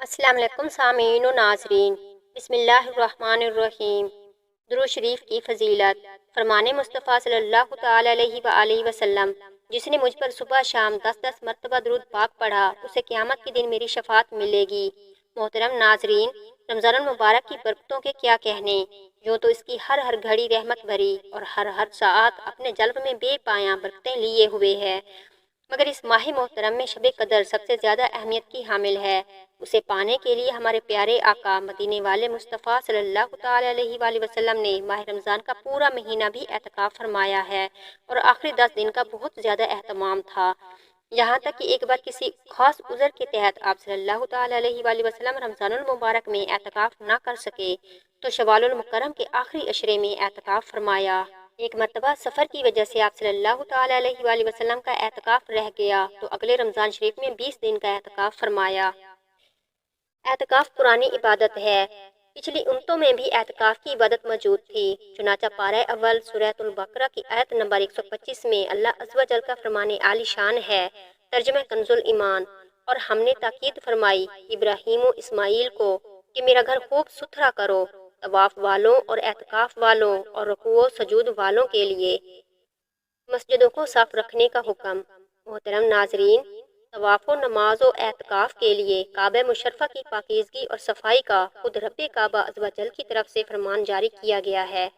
السلام علیکم سامعین و ناظرین، بسم اللہ الرحمن الرحیم۔ درود شریف کی فضیلت۔ فرمان مصطفیٰ صلی اللہ تعالی علیہ وآلہ وسلم، جس نے مجھ پر صبح شام 10 مرتبہ درود پاک پڑھا، اسے قیامت کے دن میری شفاعت ملے گی۔ محترم ناظرین، رمضان المبارک کی برکتوں کے کیا کہنے، جو تو اس کی ہر گھڑی رحمت بھری اور ہر ساعت اپنے جلب میں بے پایاں برکتیں لیے ہوئے ہے، مگر اس ماہ محترم میں شب قدر سب سے زیادہ اہمیت کی حامل ہے۔ اسے پانے کے لیے ہمارے پیارے آقا مدینے والے مصطفیٰ صلی اللہ تعالی علیہ وآلہ وسلم نے ماہ رمضان کا پورا مہینہ بھی اعتکاف فرمایا ہے، اور آخری 10 دن کا بہت زیادہ اہتمام تھا، یہاں تک کہ ایک بار کسی خاص عذر کے تحت آپ صلی اللہ تعالی علیہ وآلہ وسلم رمضان المبارک میں اعتکاف نہ کر سکے تو شوال المکرم کے آخری عشرے میں اعتکاف فرمایا۔ ایک مرتبہ سفر کی وجہ سے آپ صلی اللہ تعالی علیہ وآلہ وسلم کا اعتکاف رہ گیا تو اگلے رمضان شریف میں 20 دن کا اعتکاف فرمایا۔ اعتکاف پرانی عبادت ہے، پچھلی امتوں میں بھی اعتکاف کی عبادت موجود تھی۔ چنانچہ پارہ اول سورۃ البقرہ کی آیت نمبر 125 میں اللہ عز و جل کا فرمان عالی شان ہے، ترجمہ کنز الایمان، اور ہم نے تاکید فرمائی ابراہیم و اسماعیل کو کہ میرا گھر خوب ستھرا کرو، طواف والوں اور اعتکاف والوں اور رکوع و سجود والوں کے لیے مسجدوں کو صاف رکھنے کا حکم۔ محترم ناظرین، طواف و نماز و اعتکاف کے لیے کعبہ مشرفہ کی پاکیزگی اور صفائی کا خود رب کعبہ عز و جل کی طرف سے فرمان جاری کیا گیا ہے۔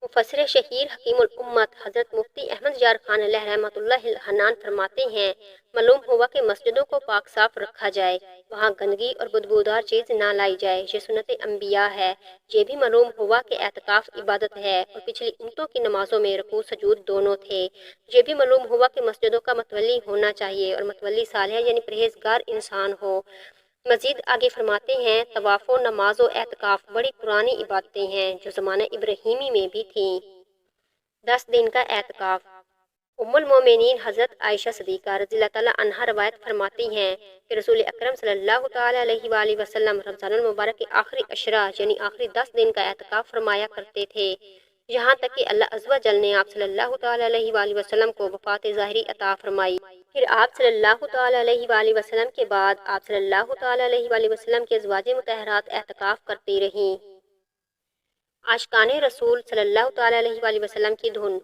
مفسر شہیر حکیم الامت حضرت مفتی احمد یار خان علیہ رحمۃ اللہ الحنان فرماتے ہیں، معلوم ہوا کہ مسجدوں کو پاک صاف رکھا جائے، وہاں گندگی اور بدبودار چیز نہ لائی جائے، یہ سنت انبیاء ہے۔ یہ بھی معلوم ہوا کہ اعتکاف عبادت ہے اور پچھلی امتوں کی نمازوں میں رکوع سجود دونوں تھے۔ یہ بھی معلوم ہوا کہ مسجدوں کا متولی ہونا چاہیے اور متولی صالح یعنی پرہیزگار انسان ہو۔ مزید آگے فرماتے ہیں، طواف و نماز و اعتکاف بڑی پرانی عبادتیں ہیں جو زمانہ ابراہیمی میں بھی تھیں۔ 10 دن کا اعتکاف۔ ام المومنین حضرت عائشہ صدیقہ رضی اللہ تعالیٰ عنہا روایت فرماتی ہیں کہ رسول اکرم صلی اللہ تعالی علیہ وآلہ وسلم رمضان المبارک کے آخری عشرہ یعنی آخری 10 دن کا اعتکاف فرمایا کرتے تھے، یہاں تک کہ اللہ عز و جل نے آپ صلی اللہ تعالی علیہ وآلہ وسلم کو وفات ظاہری عطا فرمائی۔ پھر آپ صلی اللہ تعالی علیہ وآلہ وسلم کے بعد آپ صلی اللہ تعالی علیہ وآلہ وسلم کے ازواج مطہرات اعتکاف کرتی رہیں۔ عاشقان رسول صلی اللہ تعالی علیہ وآلہ وسلم کی دھن۔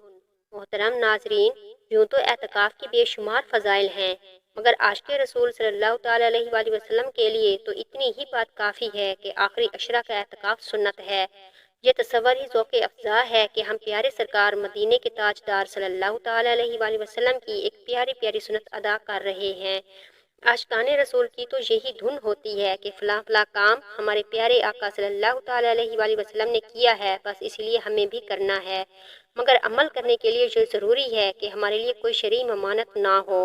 محترم ناظرین، یوں تو اعتکاف کی بے شمار فضائل ہیں، مگر عاشق رسول صلی اللہ تعالی علیہ وآلہ وسلم کے لیے تو اتنی ہی بات کافی ہے کہ آخری عشرہ کا اعتکاف سنت ہے۔ یہ تصور ہی ذوق افزا ہے کہ ہم پیارے سرکار مدینے کے تاجدار صلی اللہ تعالی علیہ وآلہ وسلم کی ایک پیاری پیاری سنت ادا کر رہے ہیں۔ عاشقان رسول کی تو یہی دھن ہوتی ہے کہ فلاں فلاں کام ہمارے پیارے آقا صلی اللہ تعالی علیہ وآلہ وسلم نے کیا ہے، بس اس لیے ہمیں بھی کرنا ہے، مگر عمل کرنے کے لیے یہ ضروری ہے کہ ہمارے لیے کوئی شرعی ممانعت نہ ہو۔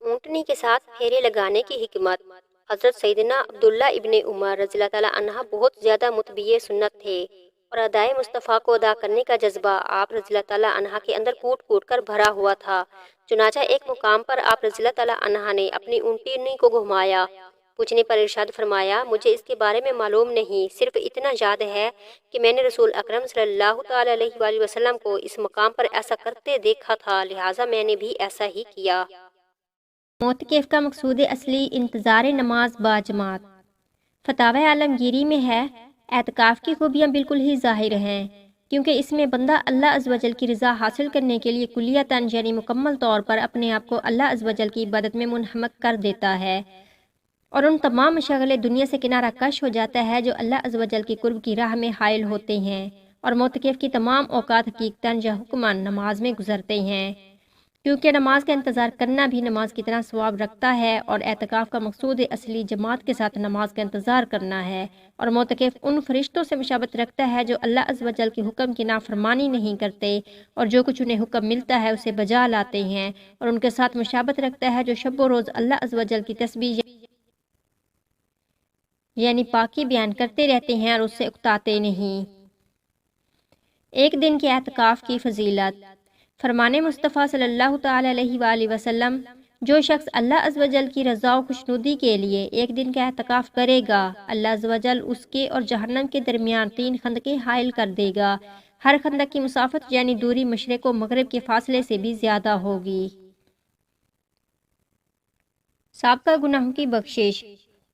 اونٹنی کے ساتھ پھیرے لگانے کی حکمت۔ حضرت سیدنا عبداللہ ابن عمر رضی اللہ تعالیٰ عنہ بہت زیادہ متبع سنت تھے، اور ادائے مصطفیٰ کو ادا کرنے کا جذبہ آپ رضی اللہ تعالیٰ عنہ کے اندر کوٹ کوٹ کر بھرا ہوا تھا۔ چنانچہ ایک مقام پر آپ رضی اللہ تعالیٰ عنہ نے اپنی اونٹنی کو گھمایا، پوچھنے پر ارشاد فرمایا، مجھے اس کے بارے میں معلوم نہیں، صرف اتنا یاد ہے کہ میں نے رسول اکرم صلی اللہ تعالی علیہ وآلہ وسلم کو اس مقام پر ایسا کرتے دیکھا تھا، لہٰذا میں نے بھی ایسا ہی کیا۔ معتکف کا مقصود اصلی انتظار نماز با جماعت۔ فتاوی عالمگیری میں ہے، اعتکاف کی خوبیاں بالکل ہی ظاہر ہیں، کیونکہ اس میں بندہ اللہ عز و جل کی رضا حاصل کرنے کے لیے کلیتاً یعنی مکمل طور پر اپنے آپ کو اللہ عز و جل کی عبادت میں منہمک کر دیتا ہے، اور ان تمام مشاغل دنیا سے کنارہ کش ہو جاتا ہے جو اللہ عز و جل کی قرب کی راہ میں حائل ہوتے ہیں، اور معتکف کی تمام اوقات حقیقتاً یا حکماً نماز میں گزرتے ہیں، کیونکہ نماز کا انتظار کرنا بھی نماز کی طرح ثواب رکھتا ہے، اور اعتکاف کا مقصود اصلی جماعت کے ساتھ نماز کا انتظار کرنا ہے، اور معتکف ان فرشتوں سے مشابہت رکھتا ہے جو اللہ عز و جل کے حکم کی نافرمانی نہیں کرتے اور جو کچھ انہیں حکم ملتا ہے اسے بجا لاتے ہیں، اور ان کے ساتھ مشابہت رکھتا ہے جو شب و روز اللہ عز و جل کی تسبیح یعنی پاکی بیان کرتے رہتے ہیں اور اس سے اکتاتے نہیں۔ ایک دن کے اعتکاف کی فضیلت۔ فرمان مصطفیٰ صلی اللہ تعالی علیہ وآلہ وسلم، جو شخص اللہ عز و جل کی رضا و خوشنودی کے لیے ایک دن کا اعتکاف کرے گا، اللہ عز و جل اس کے اور جہنم کے درمیان 3 خندقیں حائل کر دے گا، ہر خندق کی مسافت یعنی دوری مشرق و مغرب کے فاصلے سے بھی زیادہ ہوگی۔ سابقہ گناہوں کی بخشش۔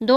2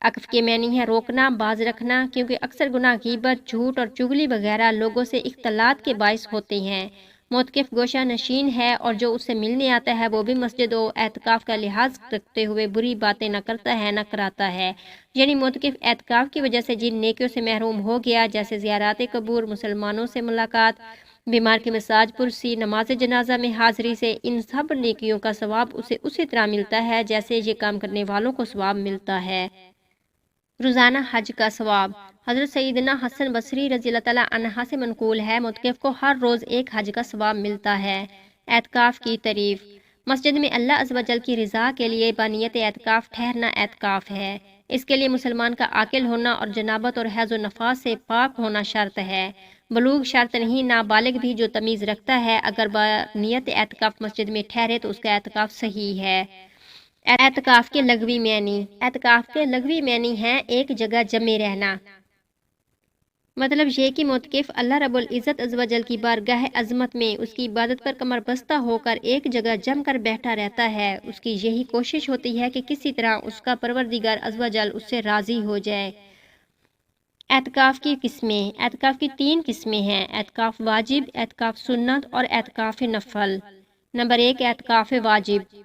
عقف کے معنی ہے روکنا، باز رکھنا، کیونکہ اکثر گناہ غیبت، جھوٹ اور چغلی وغیرہ لوگوں سے اختلاط کے باعث ہوتے ہیں۔ معتکف گوشہ نشین ہے اور جو اس سے ملنے آتا ہے وہ بھی مسجد و اعتکاف کا لحاظ رکھتے ہوئے بری باتیں نہ کرتا ہے نہ کراتا ہے، یعنی معتکف اعتکاف کی وجہ سے جن نیکیوں سے محروم ہو گیا جیسے زیارات قبور، مسلمانوں سے ملاقات، بیمار کی مساج پرسی، نماز جنازہ میں حاضری سے، ان سب نیکیوں کا ثواب اسے اسی طرح ملتا ہے جیسے یہ کام کرنے والوں کو ثواب ملتا ہے۔ روزانہ حج کا ثواب۔ حضرت سیدنا حسن بصری رضی اللہ تعالیٰ عنہ سے منقول ہے معتکف کو ہر روز ایک حج کا ثواب ملتا ہے۔ اعتکاف کی تعریف۔ مسجد میں اللہ عز و جل کی رضا کے لیے بنیت اعتکاف ٹھہرنا اعتکاف ہے۔ اس کے لیے مسلمان کا عاقل ہونا اور جنابت اور حیض و نفاس سے پاک ہونا شرط ہے۔ بلوغ شرط نہیں، نابالغ بھی جو تمیز رکھتا ہے اگر بنیت اعتکاف مسجد میں ٹھہرے تو اس کا اعتکاف صحیح ہے۔ اعتکاف کے لغوی معنی۔ اعتکاف کے لغوی معنی ہیں ایک جگہ جمع رہنا۔ مطلب یہ کہ معتکف اللہ رب العزت عز و جل کی بارگاہ عظمت میں اس کی عبادت پر کمر بستہ ہو کر ایک جگہ جم کر بیٹھا رہتا ہے۔ اس کی یہی کوشش ہوتی ہے کہ کسی طرح اس کا پروردگار عز و جل اس سے راضی ہو جائے۔ اعتکاف کی قسمیں۔ اعتکاف کی 3 قسمیں ہیں: اعتکاف واجب، اعتکاف سنت اور اعتکاف نفل۔ نمبر 1، اعتکاف واجب۔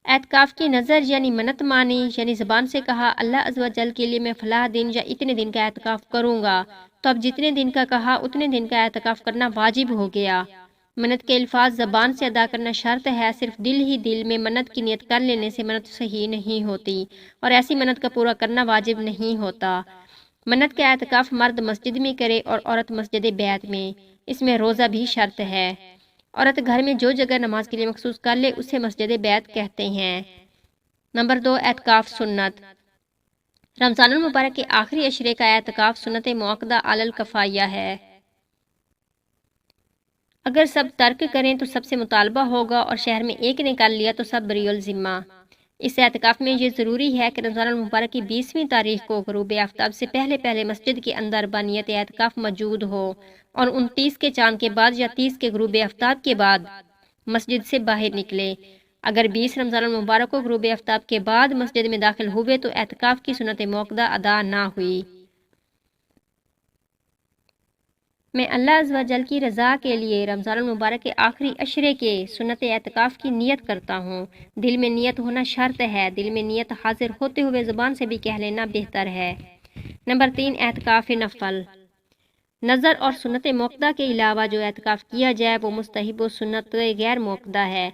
اعتکاف کی نظر یعنی منت مانی، یعنی زبان سے کہا اللہ عز و جل کے لیے میں فلاں دن یا اتنے دن کا اعتکاف کروں گا، تو اب جتنے دن کا کہا اتنے دن کا اعتکاف کرنا واجب ہو گیا۔ منت کے الفاظ زبان سے ادا کرنا شرط ہے، صرف دل میں منت کی نیت کر لینے سے منت صحیح نہیں ہوتی اور ایسی منت کا پورا کرنا واجب نہیں ہوتا۔ منت کا اعتکاف مرد مسجد میں کرے اور عورت مسجد بیت میں۔ اس میں روزہ بھی شرط ہے۔ عورت گھر میں جو جگہ نماز کے لیے مخصوص کر لے اسے مسجد بیت کہتے ہیں۔ نمبر 2، اعتکاف سنت۔ رمضان المبارک کے آخری عشرے کا اعتکاف سنت موقدہ علی الکفایہ ہے۔ اگر سب ترک کریں تو سب سے مطالبہ ہوگا اور شہر میں ایک نے کر لیا تو سب بری الذمہ۔ اس اعتکاف میں یہ ضروری ہے کہ رمضان المبارک کی 20ویں تاریخ کو غروب آفتاب سے پہلے مسجد کے اندر بنیت اعتکاف موجود ہو اور 29 کے چاند کے بعد یا 30 کے غروب آفتاب کے بعد مسجد سے باہر نکلے۔ اگر 20 رمضان المبارک کو غروب آفتاب کے بعد مسجد میں داخل ہوئے تو اعتکاف کی سنت موقدہ ادا نہ ہوئی۔ میں اللہ عز و جل کی رضا کے لیے رمضان المبارک کے آخری عشرے کے سنت اعتکاف کی نیت کرتا ہوں۔ دل میں نیت ہونا شرط ہے، دل میں نیت حاضر ہوتے ہوئے زبان سے بھی کہہ لینا بہتر ہے۔ نمبر 3، اعتکاف نفل۔ نظر اور سنت موقدہ کے علاوہ جو اعتکاف کیا جائے وہ مستحب و سنت غیر موقدہ ہے۔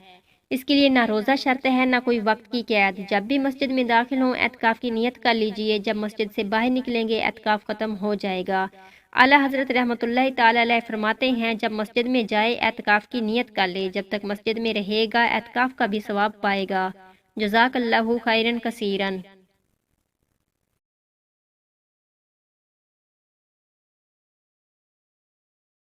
اس کے لیے نہ روزہ شرط ہے نہ کوئی وقت کی قید۔ جب بھی مسجد میں داخل ہوں اعتکاف کی نیت کر لیجئے، جب مسجد سے باہر نکلیں گے اعتکاف ختم ہو جائے گا۔ اعلیٰ حضرت رحمۃ اللہ تعالی علیہ فرماتے ہیں جب مسجد میں جائے اعتکاف کی نیت کر لے، جب تک مسجد میں رہے گا اعتکاف کا بھی ثواب پائے گا۔ جزاک اللہ خیرا کثیرا۔